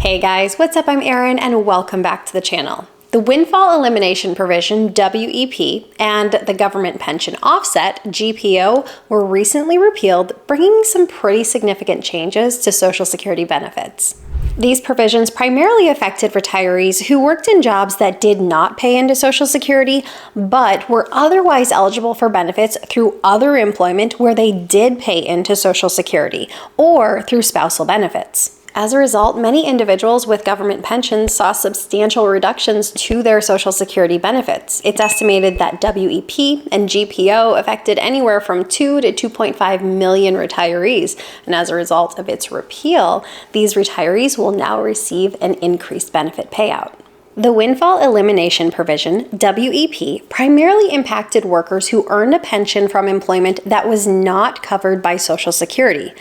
Hey guys, what's up? I'm Erin and welcome back to the channel. The Windfall Elimination Provision, WEP, and the Government Pension Offset, GPO, were recently repealed, bringing some pretty significant changes to Social Security benefits. These provisions primarily affected retirees who worked in jobs that did not pay into Social Security, but were otherwise eligible for benefits through other employment where they did pay into Social Security, or through spousal benefits. As a result, many individuals with government pensions saw substantial reductions to their Social Security benefits. It's estimated that WEP and GPO affected anywhere from 2 to 2.5 million retirees, and as a result of its repeal, these retirees will now receive an increased benefit payout. The Windfall Elimination Provision, WEP, primarily impacted workers who earned a pension from employment that was not covered by Social Security,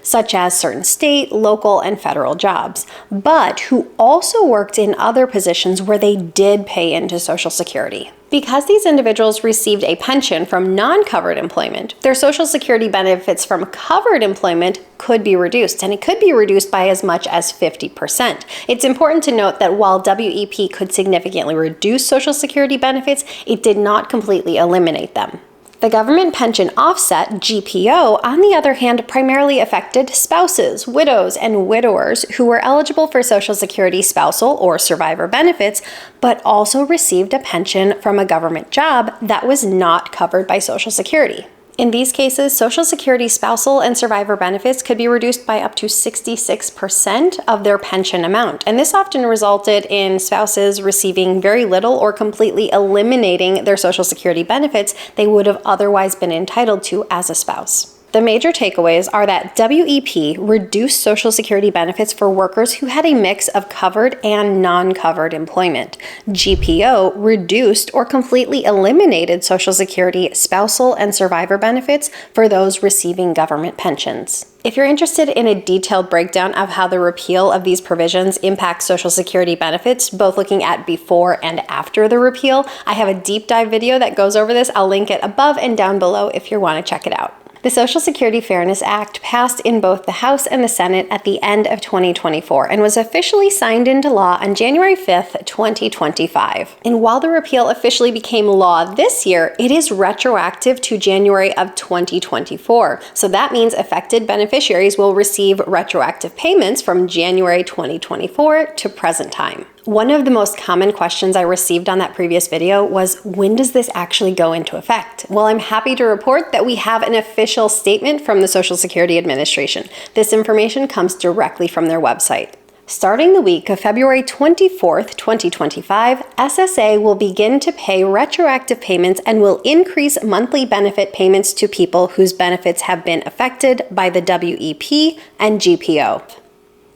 such as certain state, local, and federal jobs, but who also worked in other positions where they did pay into Social Security. Because these individuals received a pension from non-covered employment, their Social Security benefits from covered employment could be reduced, and it could be reduced by as much as 50%. It's important to note that while WEP could significantly reduce Social Security benefits, it did not completely eliminate them. The Government Pension Offset, GPO, on the other hand, primarily affected spouses, widows, and widowers who were eligible for Social Security spousal or survivor benefits, but also received a pension from a government job that was not covered by Social Security. In these cases, Social Security spousal and survivor benefits could be reduced by up to 66% of their pension amount, and this often resulted in spouses receiving very little or completely eliminating their Social Security benefits they would have otherwise been entitled to as a spouse. The major takeaways are that WEP reduced Social Security benefits for workers who had a mix of covered and non-covered employment. GPO reduced or completely eliminated Social Security spousal and survivor benefits for those receiving government pensions. If you're interested in a detailed breakdown of how the repeal of these provisions impacts Social Security benefits, both looking at before and after the repeal, I have a deep dive video that goes over this. I'll link it above and down below if you want to check it out. The Social Security Fairness Act passed in both the House and the Senate at the end of 2024 and was officially signed into law on January 5th, 2025. And while the repeal officially became law this year, it is retroactive to January of 2024. So that means affected beneficiaries will receive retroactive payments from January 2024 to present time. One of the most common questions I received on that previous video was, when does this actually go into effect? Well, I'm happy to report that we have an official statement from the Social Security Administration. This information comes directly from their website. Starting the week of February 24th, 2025, SSA will begin to pay retroactive payments and will increase monthly benefit payments to people whose benefits have been affected by the WEP and GPO.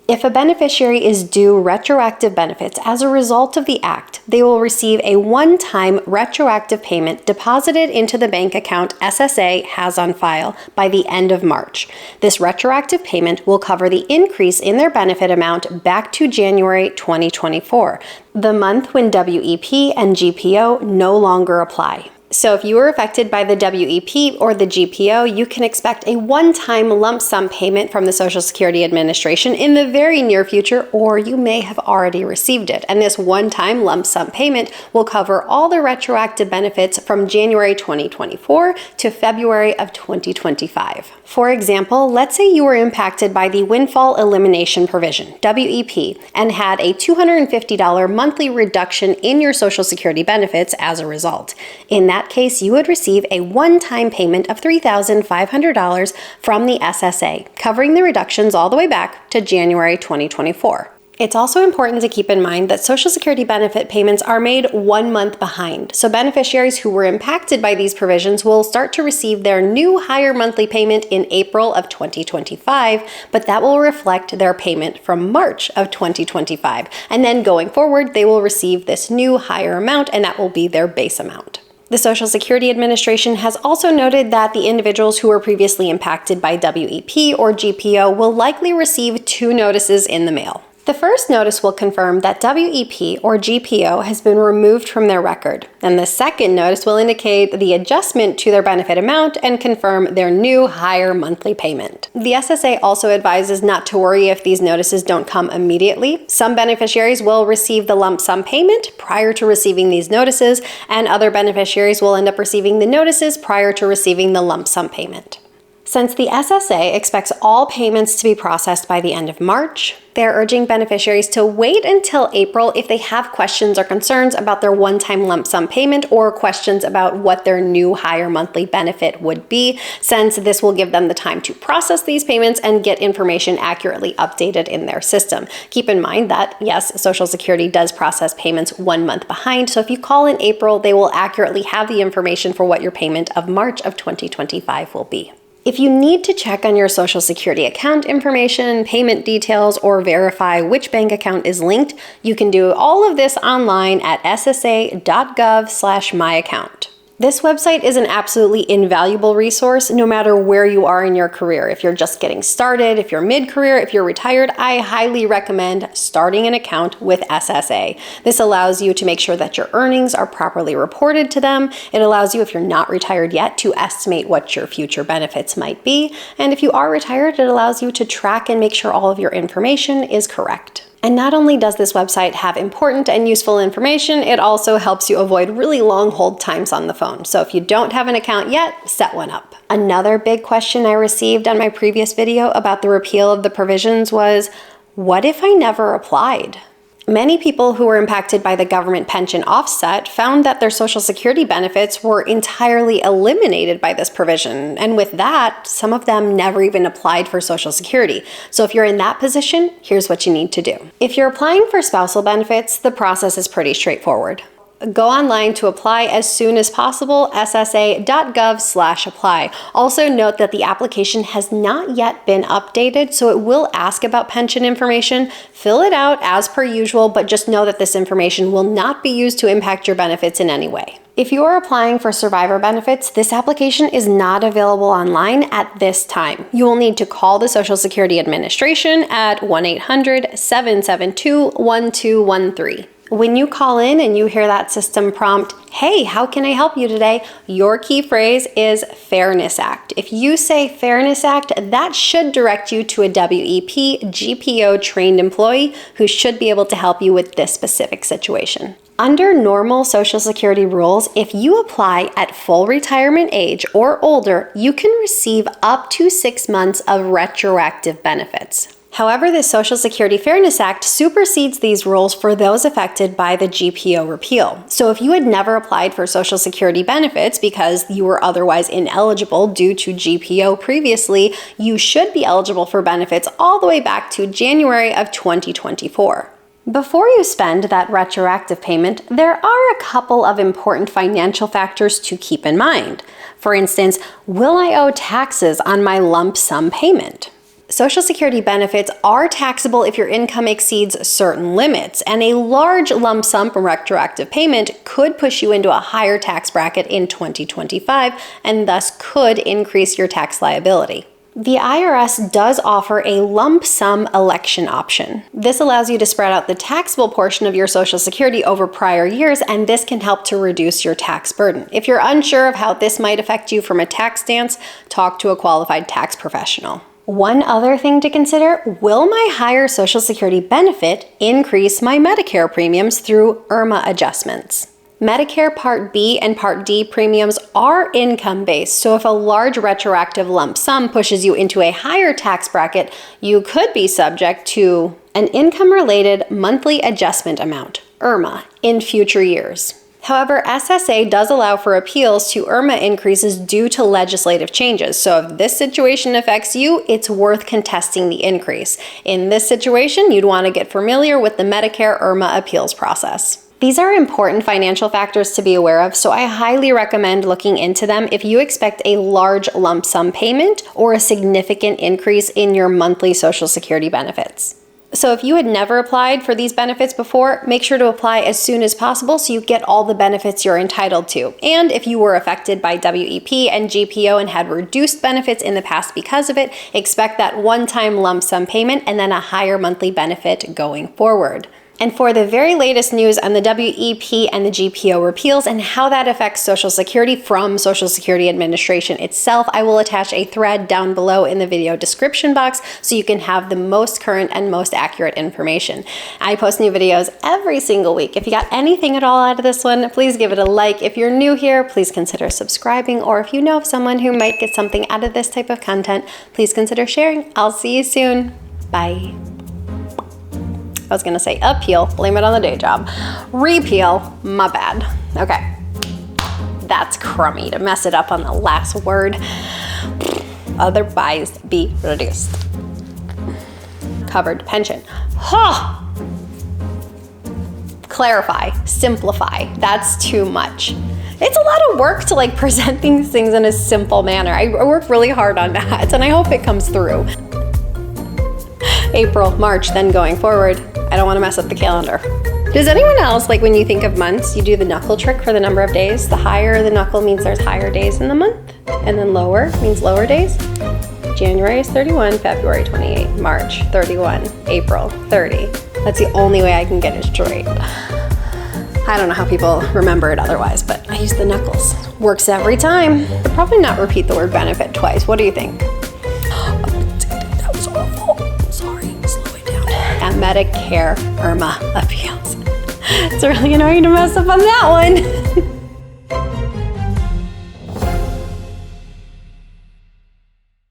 If a beneficiary is due retroactive benefits as a result of the act, they will receive a one-time retroactive payment deposited into the bank account SSA has on file by the end of March. This retroactive payment will cover the increase in their benefit amount back to January 2024, the month when WEP and GPO no longer apply. So if you were affected by the WEP or the GPO, you can expect a one-time lump sum payment from the Social Security Administration in the very near future, or you may have already received it. And this one-time lump sum payment will cover all the retroactive benefits from January 2024 to February of 2025. For example, let's say you were impacted by the Windfall Elimination Provision, WEP, and had a $250 monthly reduction in your Social Security benefits as a result. In that case, you would receive a one-time payment of $3,500 from the SSA, covering the reductions all the way back to January 2024. It's also important to keep in mind that Social Security benefit payments are made 1 month behind, so beneficiaries who were impacted by these provisions will start to receive their new higher monthly payment in April of 2025, but that will reflect their payment from March of 2025. And then going forward, they will receive this new higher amount, and that will be their base amount. The Social Security Administration has also noted that the individuals who were previously impacted by WEP or GPO will likely receive 2 notices in the mail. The first notice will confirm that WEP or GPO has been removed from their record, and the second notice will indicate the adjustment to their benefit amount and confirm their new higher monthly payment. The SSA also advises not to worry if these notices don't come immediately. Some beneficiaries will receive the lump sum payment prior to receiving these notices, and other beneficiaries will end up receiving the notices prior to receiving the lump sum payment. Since the SSA expects all payments to be processed by the end of March, they're urging beneficiaries to wait until April if they have questions or concerns about their one-time lump sum payment or questions about what their new higher monthly benefit would be, since this will give them the time to process these payments and get information accurately updated in their system. Keep in mind that, yes, Social Security does process payments 1 month behind, so if you call in April, they will accurately have the information for what your payment of March of 2025 will be. If you need to check on your Social Security account information, payment details, or verify which bank account is linked, you can do all of this online at ssa.gov/myaccount. This website is an absolutely invaluable resource no matter where you are in your career. If you're just getting started, if you're mid-career, if you're retired, I highly recommend starting an account with SSA. This allows you to make sure that your earnings are properly reported to them. It allows you, if you're not retired yet, to estimate what your future benefits might be. And if you are retired, it allows you to track and make sure all of your information is correct. And not only does this website have important and useful information, it also helps you avoid really long hold times on the phone. So if you don't have an account yet, set one up. Another big question I received on my previous video about the repeal of the provisions was, what if I never applied? Many people who were impacted by the government pension offset found that their Social Security benefits were entirely eliminated by this provision. And with that, some of them never even applied for Social Security. So if you're in that position, here's what you need to do. If you're applying for spousal benefits, the process is pretty straightforward. Go online to apply as soon as possible, ssa.gov/apply. Also note that the application has not yet been updated, so it will ask about pension information. Fill it out as per usual, but just know that this information will not be used to impact your benefits in any way. If you are applying for survivor benefits, this application is not available online at this time. You will need to call the Social Security Administration at 1-800-772-1213. When you call in and you hear that system prompt, "Hey, how can I help you today?" your key phrase is Fairness Act. If you say Fairness Act, that should direct you to a WEP GPO trained employee who should be able to help you with this specific situation. Under normal Social Security rules, if you apply at full retirement age or older, you can receive up to 6 months of retroactive benefits. However, the Social Security Fairness Act supersedes these rules for those affected by the GPO repeal. So if you had never applied for Social Security benefits because you were otherwise ineligible due to GPO previously, you should be eligible for benefits all the way back to January of 2024. Before you spend that retroactive payment, there are a couple of important financial factors to keep in mind. For instance, will I owe taxes on my lump sum payment? Social Security benefits are taxable if your income exceeds certain limits, and a large lump sum from retroactive payment could push you into a higher tax bracket in 2025 and thus could increase your tax liability. The IRS does offer a lump sum election option. This allows you to spread out the taxable portion of your Social Security over prior years, and this can help to reduce your tax burden. If you're unsure of how this might affect you from a tax stance, talk to a qualified tax professional. One other thing to consider, will my higher Social Security benefit increase my Medicare premiums through IRMAA adjustments? Medicare Part B and Part D premiums are income-based, so if a large retroactive lump sum pushes you into a higher tax bracket, you could be subject to an income-related monthly adjustment amount, IRMAA, in future years. However, SSA does allow for appeals to IRMAA increases due to legislative changes. So if this situation affects you, it's worth contesting the increase. In this situation, you'd want to get familiar with the Medicare IRMAA appeals process. These are important financial factors to be aware of, so I highly recommend looking into them if you expect a large lump sum payment or a significant increase in your monthly Social Security benefits. So if you had never applied for these benefits before, make sure to apply as soon as possible so you get all the benefits you're entitled to. And if you were affected by WEP and GPO and had reduced benefits in the past because of it, expect that one-time lump sum payment and then a higher monthly benefit going forward. And for the very latest news on the WEP and the GPO repeals and how that affects Social Security from Social Security Administration itself, I will attach a thread down below in the video description box so you can have the most current and most accurate information. I post new videos every single week. If you got anything at all out of this one, please give it a like. If you're new here, please consider subscribing, or if you know of someone who might get something out of this type of content, please consider sharing. I'll see you soon. Bye. I was gonna say appeal, blame it on the day job. Repeal, my bad. Okay, that's crummy to mess it up on the last word. Otherwise be reduced. Covered pension. Huh. Clarify, simplify, that's too much. It's a lot of work to like present these things in a simple manner. I work really hard on that and I hope it comes through. April, March, then going forward. I don't want to mess up the calendar. Does anyone else, like when you think of months, you do the knuckle trick for the number of days? The higher the knuckle means there's higher days in the month, and then lower means lower days. January is 31, February 28, March 31, April 30. That's the only way I can get it straight. I don't know how people remember it otherwise, but I use the knuckles. Works every time. I'll probably not repeat the word benefit twice. What do you think? That was awful. Sorry, slow it down. At Medicare IRMAA appeals. It's really annoying to mess up on that one.